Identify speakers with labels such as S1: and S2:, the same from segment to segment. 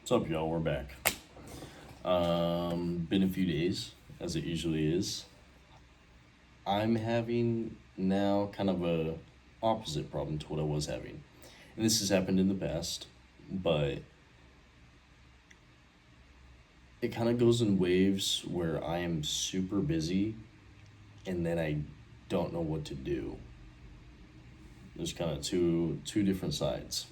S1: What's up, y'all? We're back. Been a few days, as it usually is. I'm having now kind of a opposite problem to what I was having, and this has happened in the past, but it kind of goes in waves where I am super busy, and then I don't know what to do. There's kind of two different sides.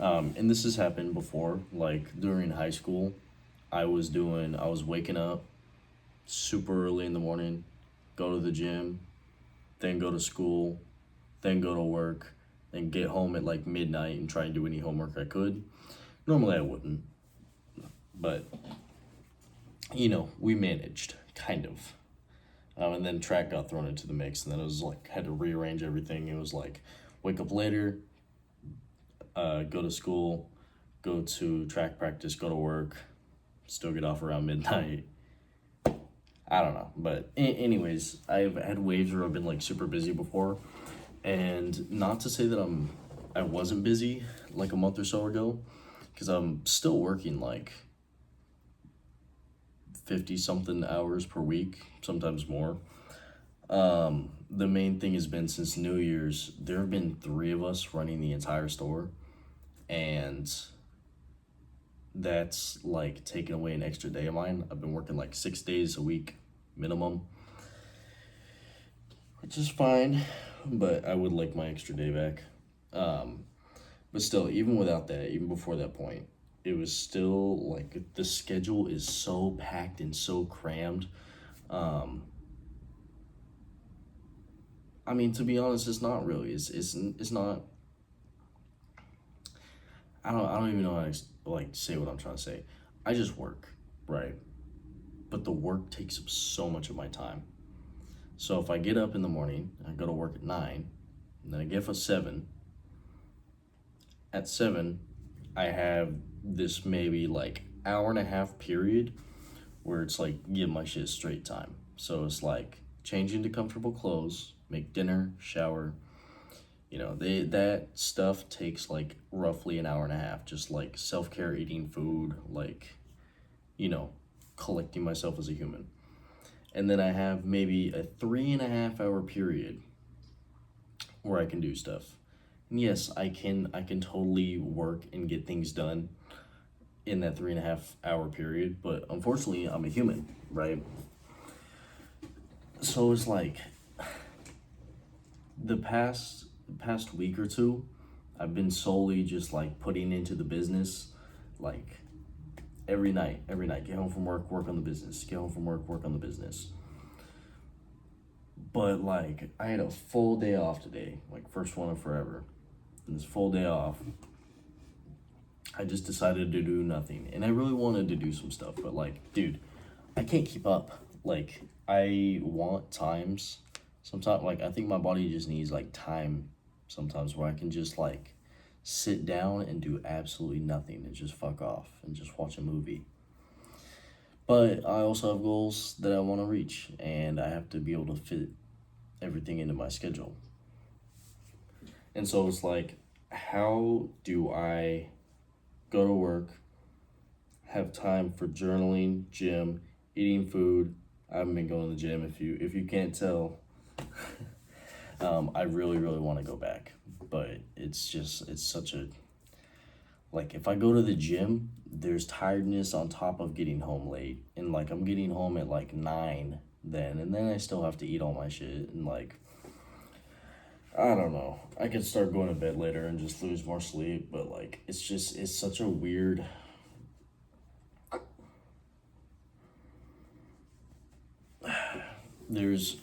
S1: And this has happened before, like during high school. I was waking up super early in the morning, go to the gym, then go to school, then go to work, then get home at like midnight and try and do any homework I could. Normally I wouldn't, but we managed, kind of. And then track got thrown into the mix, and then it was like, had to rearrange everything. It was like, wake up later, go to school, go to track practice, go to work, still get off around midnight. I don't know, but anyways, I've had waves where I've been like super busy before, and not to say that I wasn't busy like a month or so ago, because I'm still working like 50 something hours per week, sometimes more. The main thing has been since New Year's, there have been three of us running the entire store, and that's like taking away an extra day of mine. I've been working like 6 days a week minimum, which is fine, but I would like my extra day back. But still, even without that, even before that point, it was still like the schedule is so packed and so crammed. I mean, to be honest, it's not really. It's not. I don't even know how to like say what I'm trying to say. I just work, right? But the work takes up so much of my time. So if I get up in the morning, I go to work at 9, and then I get up at 7. At 7, I have this maybe like hour and a half period where it's like give my shit straight time. So it's like change into comfortable clothes, make dinner, shower. That stuff takes like roughly an hour and a half, just like self-care, eating food, like, you know, collecting myself as a human. And then I have maybe a 3.5 hour period where I can do stuff. And yes, I can totally work and get things done in that 3.5 hour period, but unfortunately I'm a human, right? So it's like the past week or two, I've been solely just like putting into the business, like every night, get home from work, work on the business, get home from work, work on the business. But like I had a full day off today, like first one in forever. And this full day off, I just decided to do nothing. And I really wanted to do some stuff, but like, dude, I can't keep up. Like I want times sometimes, like I think my body just needs like time sometimes where I can just like sit down and do absolutely nothing and just fuck off and just watch a movie. But I also have goals that I want to reach, and I have to be able to fit everything into my schedule. And so it's like, how do I go to work, have time for journaling, gym, eating food? I haven't been going to the gym, if you can't tell. I really, really want to go back, but it's such a, like, if I go to the gym, there's tiredness on top of getting home late, and like I'm getting home at like 9 then, and then I still have to eat all my shit, and like, I don't know. I could start going to bed later and just lose more sleep, but like, it's such a weird.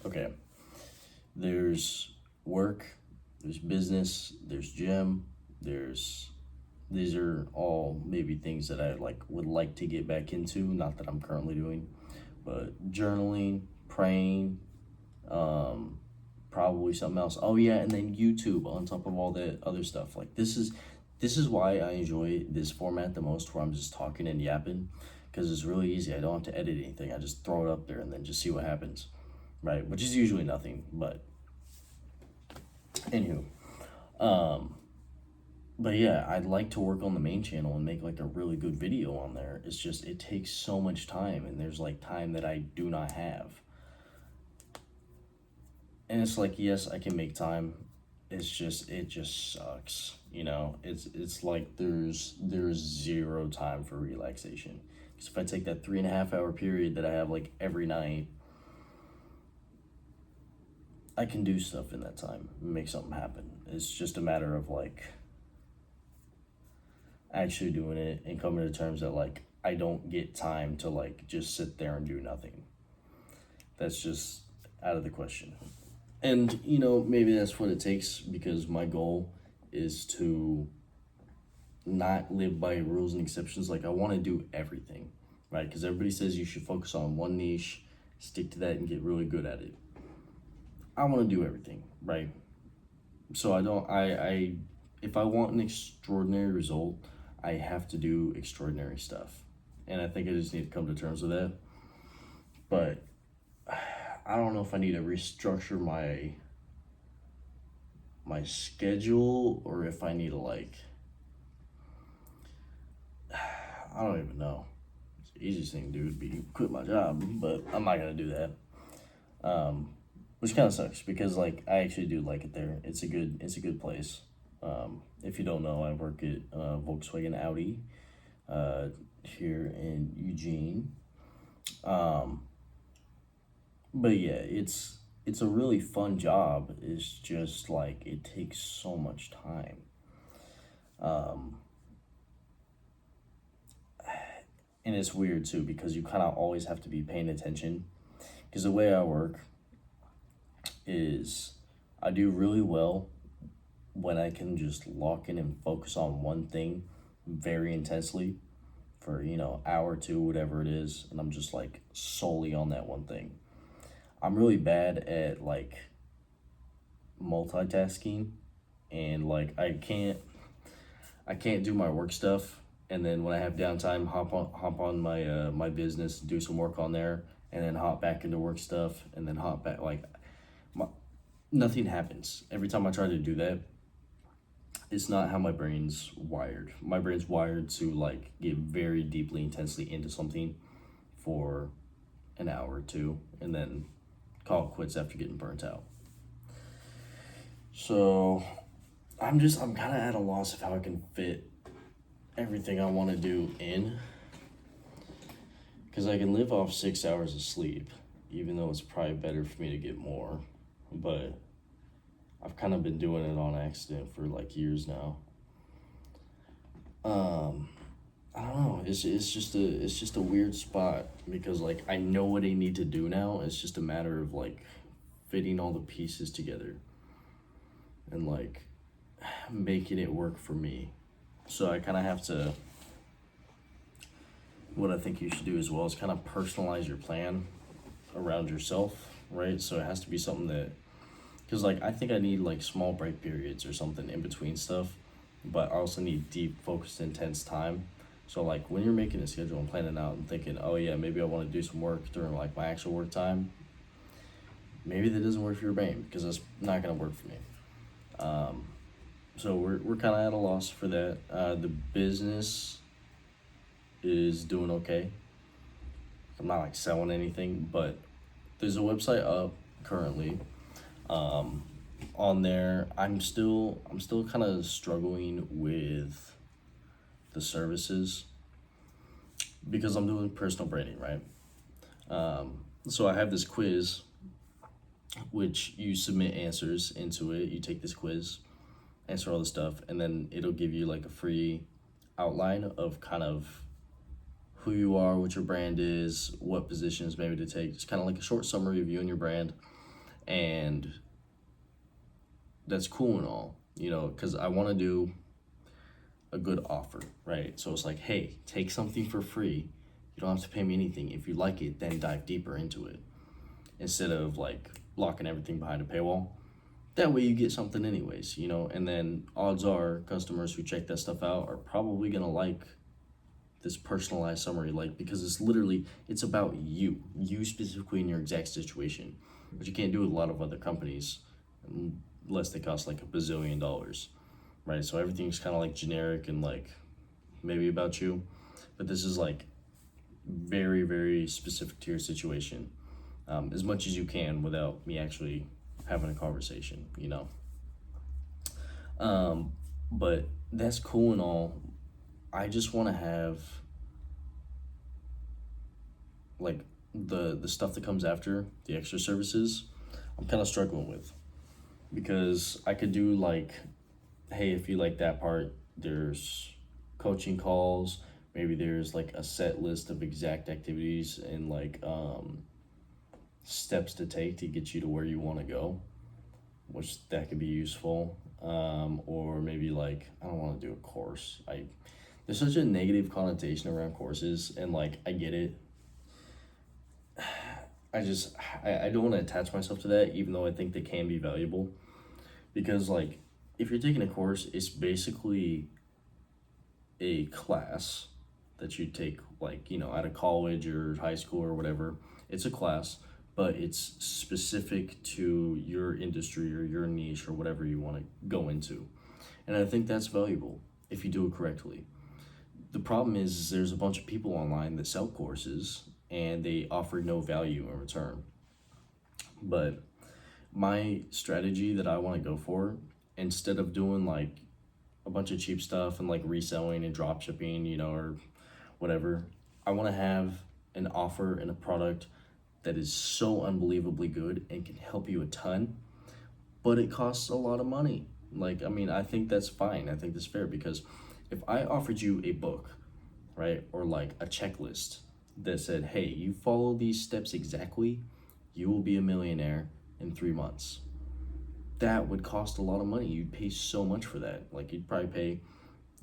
S1: Okay, there's work, there's business, there's gym, there's these are all maybe things that I like would like to get back into, not that I'm currently doing, but journaling, praying, um, probably something else. Oh yeah, and then YouTube on top of all the other stuff. Like this is why I enjoy this format the most, where I'm just talking and yapping, because it's really easy. I don't have to edit anything. I just throw it up there and then just see what happens, right? Which is usually nothing, but anywho, um, But yeah, I'd like to work on the main channel and make like a really good video on there. It's just, it takes so much time, and there's like time that I do not have. And it's like, yes, I can make time. It's just, it just sucks. You know, it's like there's zero time for relaxation. Because if I take that 3.5 hour period that I have like every night, I can do stuff in that time, make something happen. It's just a matter of like actually doing it and coming to terms that like I don't get time to like just sit there and do nothing. That's just out of the question. And you know, maybe that's what it takes, because my goal is to not live by rules and exceptions. Like, I want to do everything, right? Because everybody says you should focus on one niche, stick to that, and get really good at it. I want to do everything, right? So I don't, I if I want an extraordinary result, I have to do extraordinary stuff. And I think I just need to come to terms with that. But I don't know if I need to restructure my schedule, or if I need to like, I don't even know. It's the easiest thing to do would be quit my job, but I'm not gonna do that. Which kind of sucks, because like I actually do like it there. It's a good place. If you don't know, I work at Volkswagen Audi here in Eugene. Um, but yeah, it's a really fun job. It's just like it takes so much time. Um, and it's weird too, because you kind of always have to be paying attention. Because the way I work is I do really well when I can just lock in and focus on one thing very intensely for, you know, hour or two, whatever it is, and I'm just like solely on that one thing. I'm really bad at like multitasking, and like I can't do my work stuff, and then when I have downtime, hop on my my business, do some work on there, and then hop back into work stuff, and then hop back. Like, my, nothing happens every time I try to do that. It's not how my brain's wired. My brain's wired to like get very deeply, intensely into something for an hour or two, and then call it quits after getting burnt out. So I'm kind of at a loss of how I can fit everything I want to do in, because I can live off 6 hours of sleep, even though it's probably better for me to get more. But I've kind of been doing it on accident for like years now. Um, I don't know. It's just a weird spot, because like I know what I need to do now. It's just a matter of like fitting all the pieces together and like making it work for me. So I kind of have to. What I think you should do as well is kind of personalize your plan around yourself, right? So it has to be something that, because like I think I need like small break periods or something in between stuff, but I also need deep, focused, intense time. So like when you're making a schedule and planning out and thinking, oh yeah, maybe I want to do some work during like my actual work time, maybe that doesn't work for your brain, because that's not gonna work for me. Um, so we're kind of at a loss for that. The business is doing okay. I'm not like selling anything, but there's a website up currently. Um, on there, I'm still kind of struggling with the services, because I'm doing personal branding, right? So I have this quiz, which you submit answers into it. You take this quiz, answer all the stuff, and then it'll give you like a free outline of kind of who you are, what your brand is, what positions maybe to take. Just kind of like a short summary of you and your brand. And that's cool and all, you know, because I want to do a good offer, right? So it's like, hey, take something for free. You don't have to pay me anything. If you like it, then dive deeper into it, instead of like locking everything behind a paywall. That way you get something anyways, you know, and then odds are customers who check that stuff out are probably gonna like this personalized summary, like, because it's about you specifically in your exact situation, which you can't do with a lot of other companies unless they cost like $1 bazillion, right? So everything's kind of like generic and like maybe about you, but this is like very, very specific to your situation, as much as you can without me actually having a conversation, you know? Um, but that's cool and all. I just want to have like the stuff that comes after the extra services. I'm kind of struggling with because I could do like, hey, if you like that part, there's coaching calls. Maybe there's like a set list of exact activities and like steps to take to get you to where you want to go, which that could be useful. Or maybe like I don't want to do a course. There's such a negative connotation around courses, and like I get it. I don't want to attach myself to that, even though I think they can be valuable. Because like if you're taking a course, it's basically a class that you take like out of college or high school or whatever. It's a class, but it's specific to your industry or your niche or whatever you want to go into, and I think that's valuable if you do it correctly. The problem is there's a bunch of people online that sell courses and they offer no value in return. But my strategy that I want to go for, instead of doing like a bunch of cheap stuff and like reselling and drop shipping, or whatever, I want to have an offer and a product that is so unbelievably good and can help you a ton, but it costs a lot of money. Like, I mean, I think that's fine. I think that's fair because if I offered you a book, right, or like a checklist that said, hey, you follow these steps exactly, you will be a millionaire in 3 months. That would cost a lot of money. You'd pay so much for that. Like, you'd probably pay,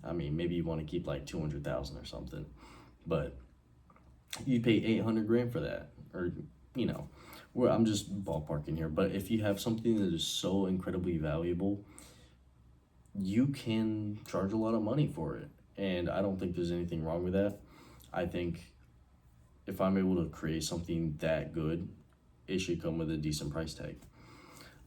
S1: I mean, maybe you want to keep like 200,000 or something, but you'd pay 800 grand for that, or you know, where I'm just ballparking here. But if you have something that is so incredibly valuable, you can charge a lot of money for it, and I don't think there's anything wrong with that. I think if I'm able to create something that good, it should come with a decent price tag.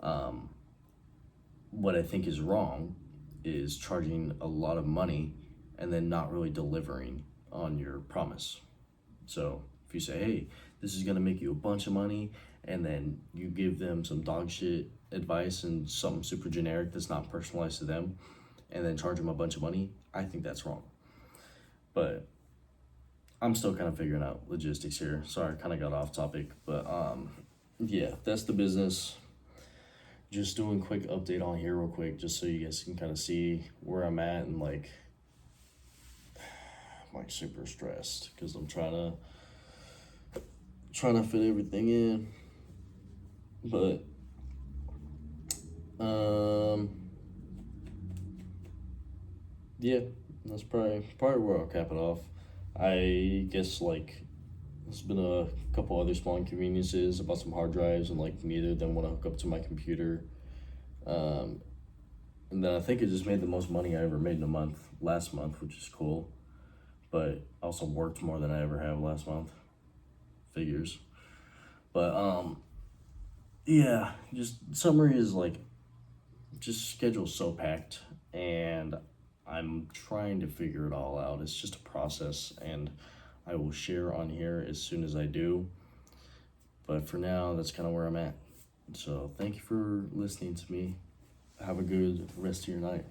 S1: Um, what I think is wrong is charging a lot of money and then not really delivering on your promise. So if you say, hey, this is gonna make you a bunch of money, and then you give them some dog shit advice and something super generic that's not personalized to them, and then charge them a bunch of money, I think that's wrong. But I'm still kind of figuring out logistics here. Sorry, I kind of got off topic, but yeah, that's the business. Just doing quick update on here real quick, just so you guys can kind of see where I'm at, and like I'm like super stressed because I'm trying to fit everything in, but yeah, that's probably where I'll cap it off. I guess like there's been a couple other small inconveniences about some hard drives, and like neither of them want to hook up to my computer. Um, and then I think it just made the most money I ever made in a month last month, which is cool. But I also worked more than I ever have last month. Figures. But yeah, just summary is like just schedule's so packed, and I'm trying to figure it all out. It's just a process, and I will share on here as soon as I do. But for now, that's kind of where I'm at. So thank you for listening to me. Have a good rest of your night.